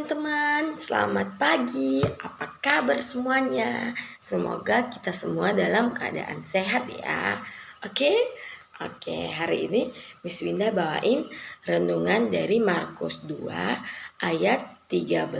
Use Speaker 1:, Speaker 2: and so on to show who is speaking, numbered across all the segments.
Speaker 1: teman-teman, selamat pagi. Apa kabar semuanya? Semoga kita semua dalam keadaan sehat ya. Oke? Oke, hari ini Miss Winda bawain renungan dari Markus 2 ayat 13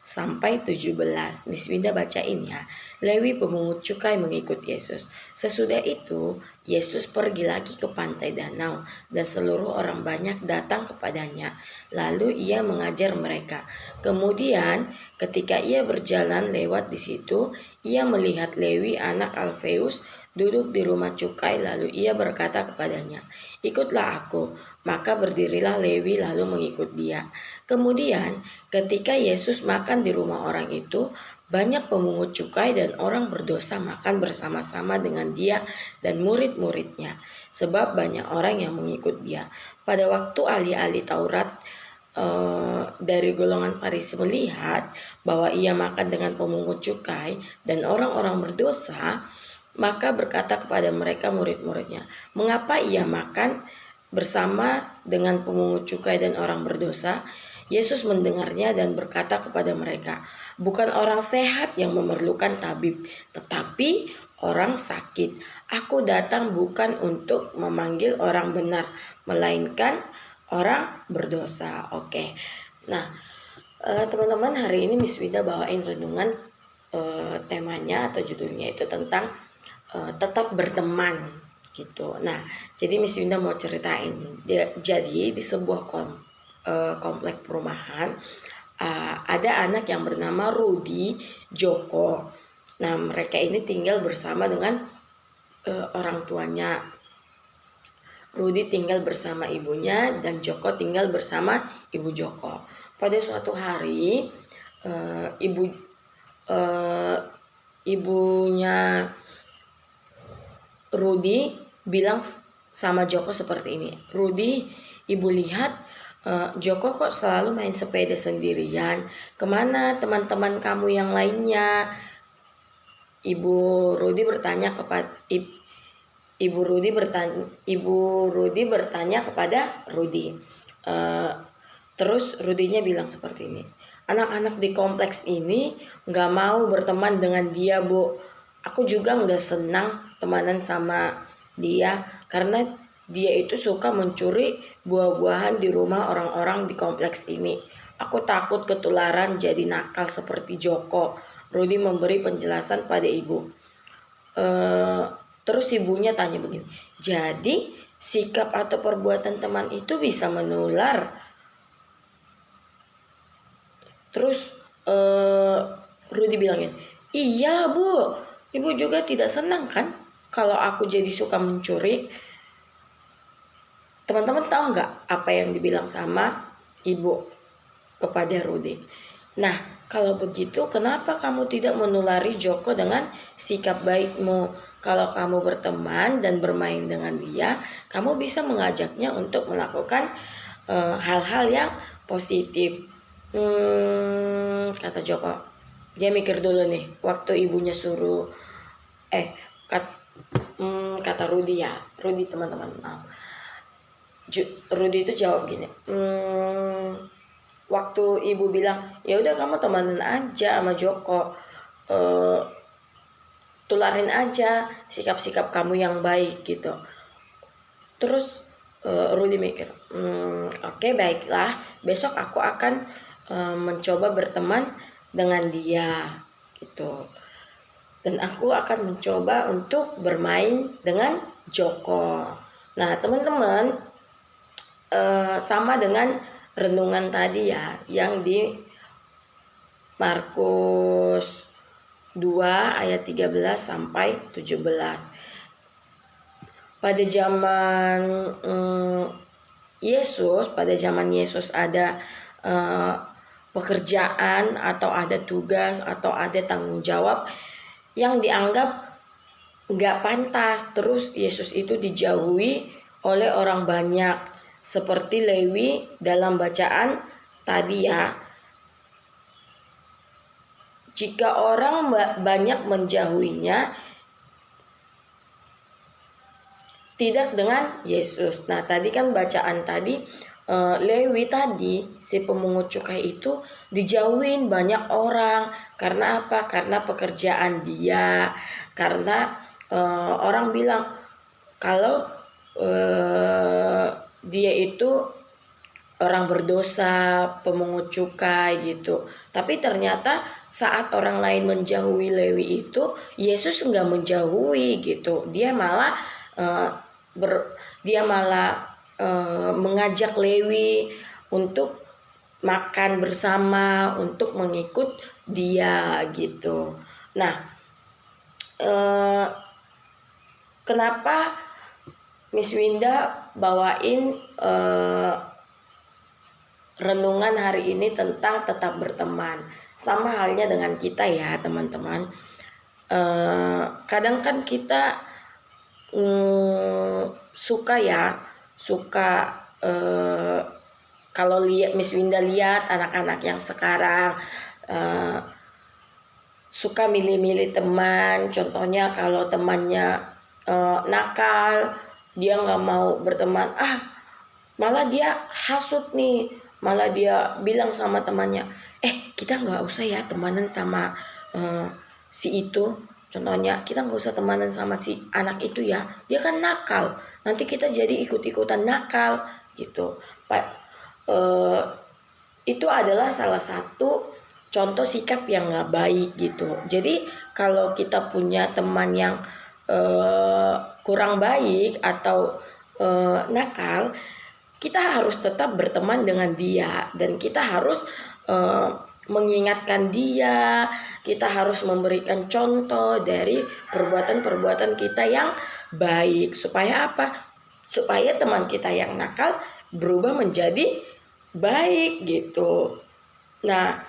Speaker 1: sampai 17. Miss Winda bacain ya. Lewi pemungut cukai mengikut Yesus. Sesudah itu, Yesus pergi lagi ke pantai danau dan seluruh orang banyak datang kepadanya. Lalu ia mengajar mereka. Kemudian ketika ia berjalan lewat di situ, ia melihat Lewi anak Alfeus duduk di rumah cukai, lalu ia berkata kepadanya, "Ikutlah aku." Maka berdirilah Lewi lalu mengikut dia. Kemudian ketika Yesus makan di rumah orang itu, banyak pemungut cukai dan orang berdosa makan bersama-sama dengan dia dan murid-muridnya, sebab banyak orang yang mengikut dia. Pada waktu ahli-ahli Taurat dari golongan Farisi melihat bahwa ia makan dengan pemungut cukai dan orang-orang berdosa, maka berkata kepada mereka murid-muridnya, "Mengapa ia makan bersama dengan pemungut cukai dan orang berdosa?" Yesus mendengarnya dan berkata kepada mereka, "Bukan orang sehat yang memerlukan tabib, tetapi orang sakit. Aku datang bukan untuk memanggil orang benar, melainkan orang berdosa." Oke. Nah, teman-teman, hari ini Miss Wida bawain renungan, temanya atau judulnya itu tentang tetap berteman gitu. Nah, jadi Miss Winda mau ceritain. Jadi di sebuah komplek perumahan ada anak yang bernama Rudy Joko. Nah, mereka ini tinggal bersama dengan orang tuanya. Rudy tinggal bersama ibunya dan Joko tinggal bersama ibu Joko. Pada suatu hari ibunya Rudy bilang sama Joko seperti ini, "Rudy, ibu lihat Joko kok selalu main sepeda sendirian. Kemana teman-teman kamu yang lainnya?" Ibu Rudy bertanya kepada kepada Rudy. Terus Rudy-nya bilang seperti ini, "Anak-anak di kompleks ini nggak mau berteman dengan dia, Bu. Aku juga nggak senang temanan sama dia karena dia itu suka mencuri buah-buahan di rumah orang-orang di kompleks ini. Aku takut ketularan jadi nakal seperti Joko." Rudy memberi penjelasan pada ibu. Terus ibunya tanya begini, "Jadi sikap atau perbuatan teman itu bisa menular?" Terus Rudy bilangin, "Iya, Bu. Ibu juga tidak senang kan kalau aku jadi suka mencuri?" Teman-teman tahu nggak apa yang dibilang sama ibu kepada Rudy? "Nah, kalau begitu kenapa kamu tidak menulari Joko dengan sikap baikmu? Kalau kamu berteman dan bermain dengan dia, kamu bisa mengajaknya untuk melakukan hal-hal yang positif." Kata Joko. Dia mikir dulu nih, waktu ibunya suruh kata Rudy ya, Rudy teman-teman. Rudy itu jawab gini, waktu ibu bilang, "Ya udah kamu temanin aja sama Joko, tularin aja sikap-sikap kamu yang baik gitu." Terus Rudy mikir, oke, baiklah, besok aku akan mencoba berteman dengan dia gitu. Dan aku akan mencoba untuk bermain dengan Joko. Nah, teman-teman, sama dengan renungan tadi ya, yang di Markus 2 ayat 13 sampai 17. Pada zaman Yesus ada pekerjaan atau ada tugas atau ada tanggung jawab yang dianggap nggak pantas, terus Yesus itu dijauhi oleh orang banyak seperti Lewi dalam bacaan tadi ya. Jika orang banyak menjauhinya, tidak dengan Yesus. Nah, tadi kan bacaan tadi Lewi tadi, si pemungut cukai itu dijauhin banyak orang. Karena apa? Karena pekerjaan dia. Karena orang bilang kalau dia itu orang berdosa, pemungut cukai gitu. Tapi ternyata saat orang lain menjauhi Lewi itu, Yesus enggak menjauhi gitu. Dia malah mengajak Lewi untuk makan bersama, untuk mengikut dia gitu. Nah, kenapa Miss Winda bawain renungan hari ini tentang tetap berteman? Sama halnya dengan kita ya teman-teman. Kadang kan kita suka kalau lihat Miss Winda lihat anak-anak yang sekarang suka milih-milih teman. Contohnya kalau temannya nakal, dia nggak mau berteman, malah dia hasut nih, malah dia bilang sama temannya, kita nggak usah ya temanan sama si itu. Contohnya, kita nggak usah temanan sama si anak itu ya, dia kan nakal, nanti kita jadi ikut-ikutan nakal gitu. Itu adalah salah satu contoh sikap yang nggak baik gitu. Jadi kalau kita punya teman yang kurang baik atau nakal, kita harus tetap berteman dengan dia, dan kita harus mengingatkan dia. Kita harus memberikan contoh dari perbuatan-perbuatan kita yang baik. Supaya apa? Supaya teman kita yang nakal berubah menjadi baik gitu. Nah,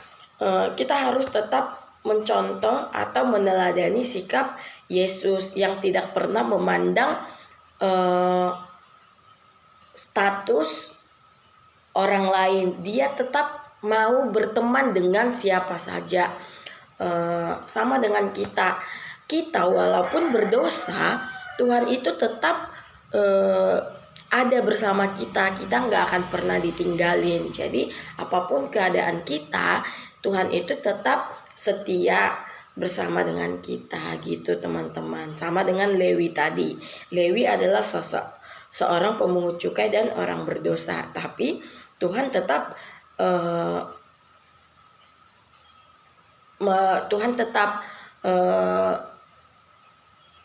Speaker 1: kita harus tetap mencontoh atau meneladani sikap Yesus yang tidak pernah memandang status orang lain. Dia tetap mau berteman dengan siapa saja. Sama dengan kita walaupun berdosa, Tuhan itu tetap ada bersama kita. Kita nggak akan pernah ditinggalin. Jadi apapun keadaan kita, Tuhan itu tetap setia bersama dengan kita gitu teman-teman. Sama dengan Lewi tadi. Lewi adalah seorang pemungut cukai dan orang berdosa, tapi Tuhan tetap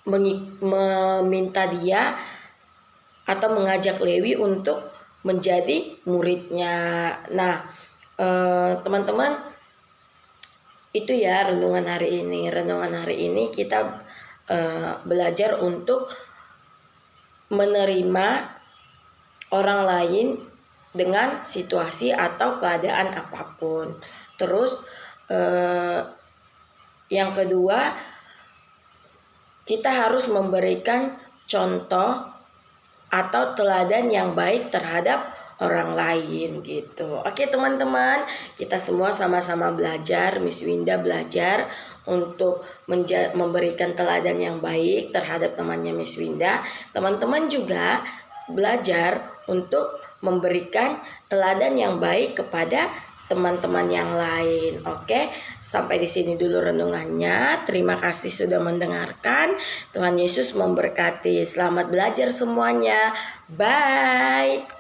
Speaker 1: meminta dia atau mengajak Lewi untuk menjadi muridnya. Nah, teman-teman, itu ya renungan hari ini. Renungan hari ini kita belajar untuk menerima orang lain dengan situasi atau keadaan apapun. Terus yang kedua, kita harus memberikan contoh atau teladan yang baik terhadap orang lain gitu. Oke teman-teman, kita semua sama-sama belajar. Miss Winda belajar untuk memberikan teladan yang baik terhadap temannya Miss Winda. Teman-teman juga belajar untuk memberikan teladan yang baik kepada teman-teman yang lain. Oke, sampai di sini dulu renungannya. Terima kasih sudah mendengarkan. Tuhan Yesus memberkati. Selamat belajar semuanya. Bye.